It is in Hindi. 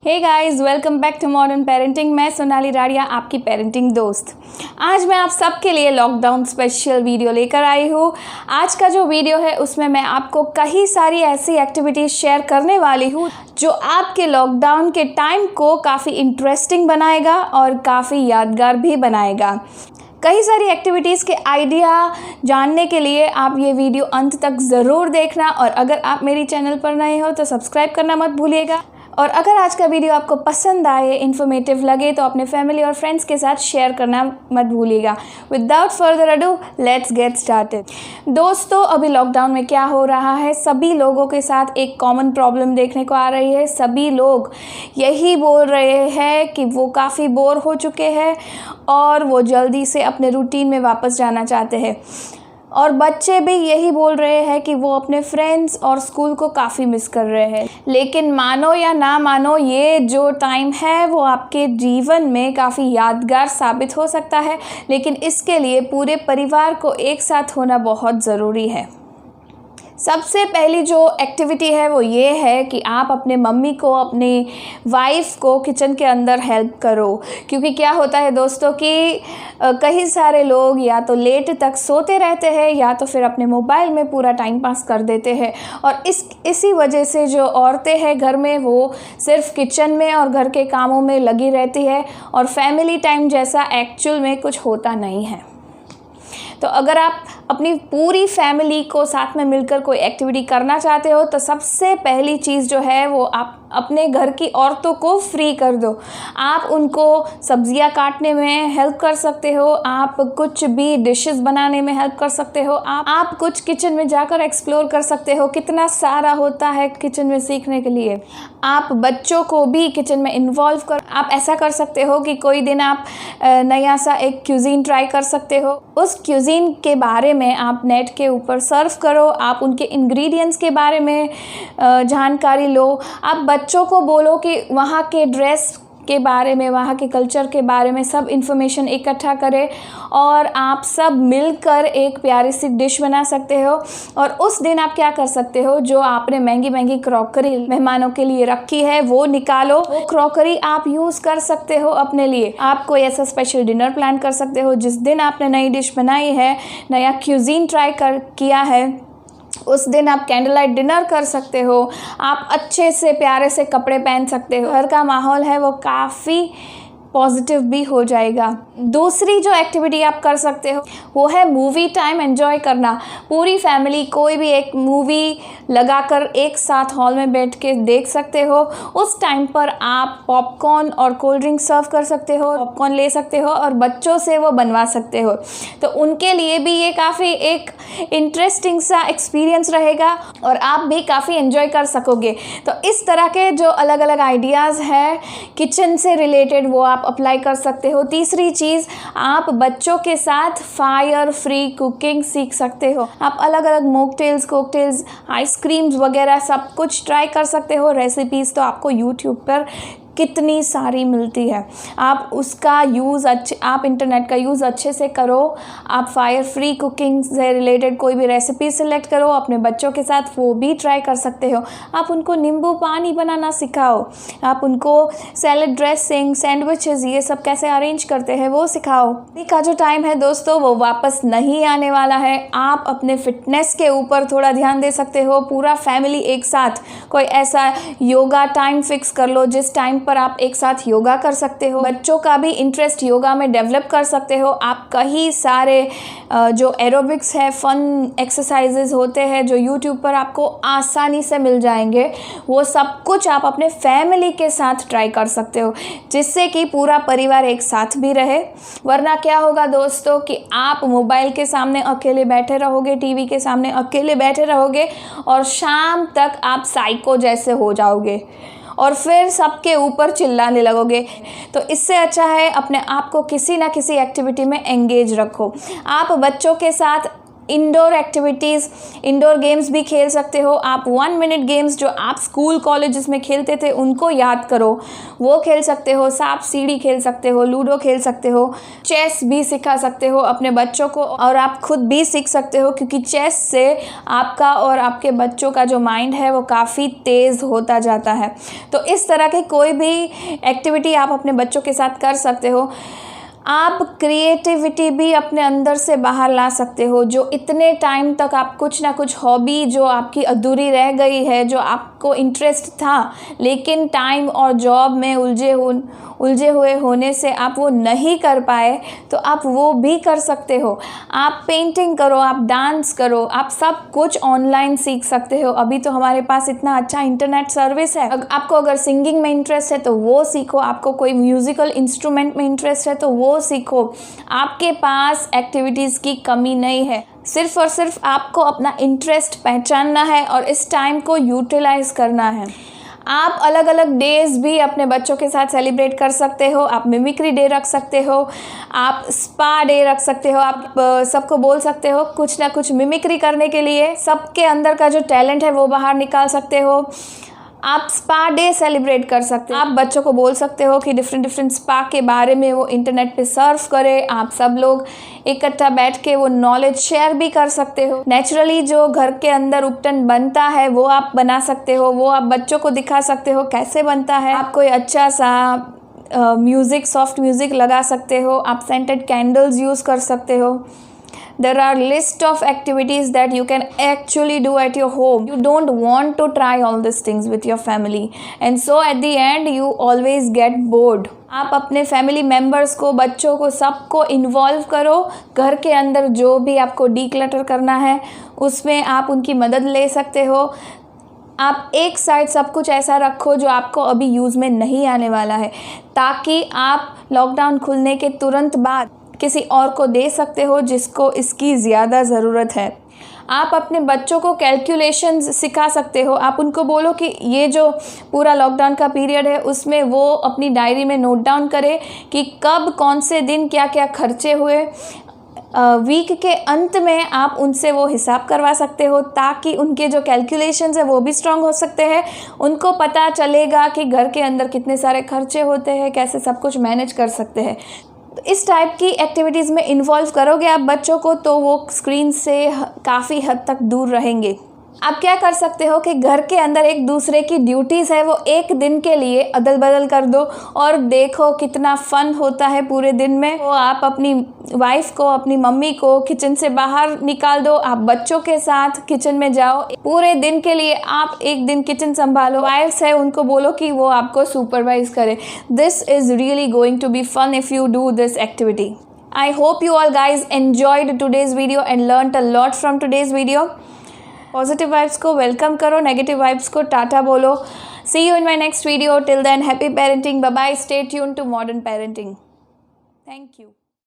Hey guys, welcome back to modern parenting. मैं सोनाली राडिया, आपकी पेरेंटिंग दोस्त। आज मैं आप सबके लिए लॉकडाउन स्पेशल वीडियो लेकर आई हूँ। आज का जो वीडियो है उसमें मैं आपको कई सारी ऐसी एक्टिविटीज़ शेयर करने वाली हूँ जो आपके लॉकडाउन के टाइम को काफ़ी इंटरेस्टिंग बनाएगा और काफ़ी यादगार भी बनाएगा। कई सारी एक्टिविटीज़ के आइडिया जानने के लिए आप ये वीडियो अंत तक ज़रूर देखना, और अगर आप मेरी चैनल पर नए हो तो सब्सक्राइब करना मत भूलिएगा। और अगर आज का वीडियो आपको पसंद आए, इन्फॉर्मेटिव लगे, तो अपने फैमिली और फ्रेंड्स के साथ शेयर करना मत भूलिएगा। Without further ado, let's get started. दोस्तों, अभी लॉकडाउन में क्या हो रहा है, सभी लोगों के साथ एक कॉमन प्रॉब्लम देखने को आ रही है। सभी लोग यही बोल रहे हैं कि वो काफ़ी बोर हो चुके हैं और वो जल्दी से अपने रूटीन में वापस जाना चाहते हैं। और बच्चे भी यही बोल रहे हैं कि वो अपने फ्रेंड्स और स्कूल को काफ़ी मिस कर रहे हैं। लेकिन मानो या ना मानो, ये जो टाइम है वो आपके जीवन में काफ़ी यादगार साबित हो सकता है, लेकिन इसके लिए पूरे परिवार को एक साथ होना बहुत ज़रूरी है। सबसे पहली जो एक्टिविटी है वो ये है कि आप अपने मम्मी को, अपनी वाइफ को किचन के अंदर हेल्प करो। क्योंकि क्या होता है दोस्तों कि कई सारे लोग या तो लेट तक सोते रहते हैं या तो फिर अपने मोबाइल में पूरा टाइम पास कर देते हैं, और इसी वजह से जो औरतें हैं घर में वो सिर्फ किचन में और घर के कामों में लगी रहती है, और फैमिली टाइम जैसा एक्चुअल में कुछ होता नहीं है। तो अगर आप अपनी पूरी फैमिली को साथ में मिलकर कोई एक्टिविटी करना चाहते हो तो सबसे पहली चीज़ जो है वो आप अपने घर की औरतों को फ्री कर दो। आप उनको सब्जियां काटने में हेल्प कर सकते हो, आप कुछ भी डिशेस बनाने में हेल्प कर सकते हो, आप कुछ किचन में जाकर एक्सप्लोर कर सकते हो। कितना सारा होता है किचन में सीखने के लिए। आप बच्चों को भी किचन में इन्वॉल्व कर, आप ऐसा कर सकते हो कि कोई दिन आप नया सा एक क्यूजीन ट्राई कर सकते हो। उस क्यूजीन के बारे में आप नेट के ऊपर सर्च करो, आप उनके इंग्रेडिएंट्स के बारे में जानकारी लो। आप बच्चों को बोलो कि वहाँ के ड्रेस के बारे में, वहाँ के कल्चर के बारे में सब इन्फॉर्मेशन इकट्ठा करें, और आप सब मिलकर एक प्यारी सी डिश बना सकते हो। और उस दिन आप क्या कर सकते हो, जो आपने महंगी महंगी क्रॉकरी मेहमानों के लिए रखी है वो निकालो, वो क्रॉकरी आप यूज़ कर सकते हो अपने लिए। आप कोई ऐसा स्पेशल डिनर प्लान कर सकते हो जिस दिन आपने नई डिश बनाई है, नया क्यूजीन ट्राई किया है, उस दिन आप कैंडल लाइट डिनर कर सकते हो। आप अच्छे से प्यारे से कपड़े पहन सकते हो। घर का माहौल है वो काफ़ी पॉजिटिव भी हो जाएगा। दूसरी जो एक्टिविटी आप कर सकते हो वो है मूवी टाइम एंजॉय करना। पूरी फैमिली कोई भी एक मूवी लगाकर एक साथ हॉल में बैठ के देख सकते हो। उस टाइम पर आप पॉपकॉर्न और कोल्ड ड्रिंक सर्व कर सकते हो, पॉपकॉर्न ले सकते हो और बच्चों से वो बनवा सकते हो। तो उनके लिए भी ये काफ़ी एक इंटरेस्टिंग सा एक्सपीरियंस रहेगा और आप भी काफ़ी एंजॉय कर सकोगे। तो इस तरह के जो अलग अलग आइडियाज़ हैं किचन से रिलेटेड वो आप अप्लाई कर सकते हो। तीसरी चीज़, आप बच्चों के साथ फायर फ्री कुकिंग सीख सकते हो। आप अलग अलग मॉकटेल्स, कॉकटेल्स, आइसक्रीम्स वगैरह सब कुछ ट्राई कर सकते हो। रेसिपीज़ तो आपको यूट्यूब पर कितनी सारी मिलती है। आप उसका यूज़ आप इंटरनेट का यूज़ अच्छे से करो। आप फायर फ्री कुकिंग से रिलेटेड कोई भी रेसिपी सेलेक्ट करो, अपने बच्चों के साथ वो भी ट्राई कर सकते हो। आप उनको नींबू पानी बनाना सिखाओ, आप उनको सैलेड ड्रेसिंग, सैंडविचेस, ये सब कैसे अरेंज करते हैं वो सिखाओ। अभी का जो टाइम है दोस्तों वो वापस नहीं आने वाला है। आप अपने फिटनेस के ऊपर थोड़ा ध्यान दे सकते हो। पूरा फैमिली एक साथ कोई ऐसा योगा टाइम फिक्स कर लो जिस टाइम पर आप एक साथ योगा कर सकते हो। बच्चों का भी इंटरेस्ट योगा में डेवलप कर सकते हो। आप कई सारे जो एरोबिक्स है, फन एक्सरसाइजेज होते हैं जो यूट्यूब पर आपको आसानी से मिल जाएंगे, वो सब कुछ आप अपने फैमिली के साथ ट्राई कर सकते हो, जिससे कि पूरा परिवार एक साथ भी रहे। वरना क्या होगा दोस्तों कि आप मोबाइल के सामने अकेले बैठे रहोगे, टीवी के सामने अकेले बैठे रहोगे और शाम तक आप साइको जैसे हो जाओगे और फिर सबके ऊपर चिल्लाने लगोगे। तो इससे अच्छा है अपने आप को किसी ना किसी एक्टिविटी में एंगेज रखो। आप बच्चों के साथ इंडोर एक्टिविटीज़, इंडोर गेम्स भी खेल सकते हो आप। 1 मिनट गेम्स जो आप स्कूल कॉलेजेस में खेलते थे उनको याद करो, वो खेल सकते हो। सांप सीढ़ी खेल सकते हो, लूडो खेल सकते हो, चेस भी सिखा सकते हो अपने बच्चों को, और आप खुद भी सीख सकते हो, क्योंकि चेस से आपका और आपके बच्चों का जो माइंड है वो काफ़ी तेज़ होता जाता है। तो इस तरह की कोई भी एक्टिविटी आप अपने बच्चों के साथ कर सकते हो। आप क्रिएटिविटी भी अपने अंदर से बाहर ला सकते हो। जो इतने टाइम तक आप कुछ ना कुछ हॉबी जो आपकी अधूरी रह गई है, जो आपको इंटरेस्ट था लेकिन टाइम और जॉब में उलझे हुए होने से आप वो नहीं कर पाए, तो आप वो भी कर सकते हो। आप पेंटिंग करो, आप डांस करो, आप सब कुछ ऑनलाइन सीख सकते हो। अभी तो हमारे पास इतना अच्छा इंटरनेट सर्विस है। आपको अगर सिंगिंग में इंटरेस्ट है तो वो सीखो, आपको कोई म्यूज़िकल इंस्ट्रूमेंट में इंटरेस्ट है तो वो सीखो। आपके पास एक्टिविटीज़ की कमी नहीं है। सिर्फ और सिर्फ आपको अपना इंटरेस्ट पहचानना है और इस टाइम को यूटिलाइज करना है। आप अलग अलग डेज़ भी अपने बच्चों के साथ सेलिब्रेट कर सकते हो। आप मिमिक्री डे रख सकते हो, आप स्पा डे रख सकते हो। आप सबको बोल सकते हो कुछ ना कुछ मिमिक्री करने के लिए। सबके अंदर का जो टैलेंट है वो बाहर निकाल सकते हो। आप स्पा डे सेलिब्रेट कर सकते हो। आप बच्चों को बोल सकते हो कि डिफरेंट स्पा के बारे में वो इंटरनेट पे सर्फ करें। आप सब लोग इकट्ठा बैठ के वो नॉलेज शेयर भी कर सकते हो। नेचुरली जो घर के अंदर उपटन बनता है वो आप बना सकते हो, वो आप बच्चों को दिखा सकते हो कैसे बनता है। आप कोई अच्छा सा म्यूज़िक, सॉफ्ट म्यूज़िक लगा सकते हो। आप सेंटेड कैंडल्स यूज़ कर सकते हो। There are list of activities that you can actually do at your home. You don't want to try all these things with your family, and so at the end you always get bored. आप अपने फैमिली मेम्बर्स को, बच्चों को, सबको इन्वॉल्व करो। घर के अंदर जो भी आपको डीक्लटर करना है उसमें आप उनकी मदद ले सकते हो। आप एक साइड सब कुछ ऐसा रखो जो आपको अभी यूज़ में नहीं आने वाला है, ताकि आप लॉकडाउन खुलने के तुरंत बाद किसी और को दे सकते हो जिसको इसकी ज़्यादा ज़रूरत है। आप अपने बच्चों को कैलकुलेशंस सिखा सकते हो। आप उनको बोलो कि ये जो पूरा लॉकडाउन का पीरियड है उसमें वो अपनी डायरी में नोट डाउन करे कि कब कौन से दिन क्या क्या खर्चे हुए। वीक के अंत में आप उनसे वो हिसाब करवा सकते हो, ताकि उनके जो कैलकुलेशंस है वो भी स्ट्रांग हो सकते हैं। उनको पता चलेगा कि घर के अंदर कितने सारे खर्चे होते हैं, कैसे सब कुछ मैनेज कर सकते हैं। इस टाइप की एक्टिविटीज़ में इन्वॉल्व करोगे आप बच्चों को, तो वो स्क्रीन से काफ़ी हद तक दूर रहेंगे। आप क्या कर सकते हो कि घर के अंदर एक दूसरे की ड्यूटीज़ है वो एक दिन के लिए अदल बदल कर दो, और देखो कितना फ़न होता है पूरे दिन में। तो आप अपनी वाइफ को, अपनी मम्मी को किचन से बाहर निकाल दो, आप बच्चों के साथ किचन में जाओ। पूरे दिन के लिए आप एक दिन किचन संभालो। वाइफ्स है उनको बोलो कि वो आपको सुपरवाइज करे। This is really going to be fun if you do this activity. I hope you all guys enjoyed today's video and learnt a lot from today's video. Positive vibes को वेलकम करो, नेगेटिव वाइब्स को टाटा बोलो। See you in my next video. Till then happy parenting, bye bye, stay tune to modern parenting. Thank you.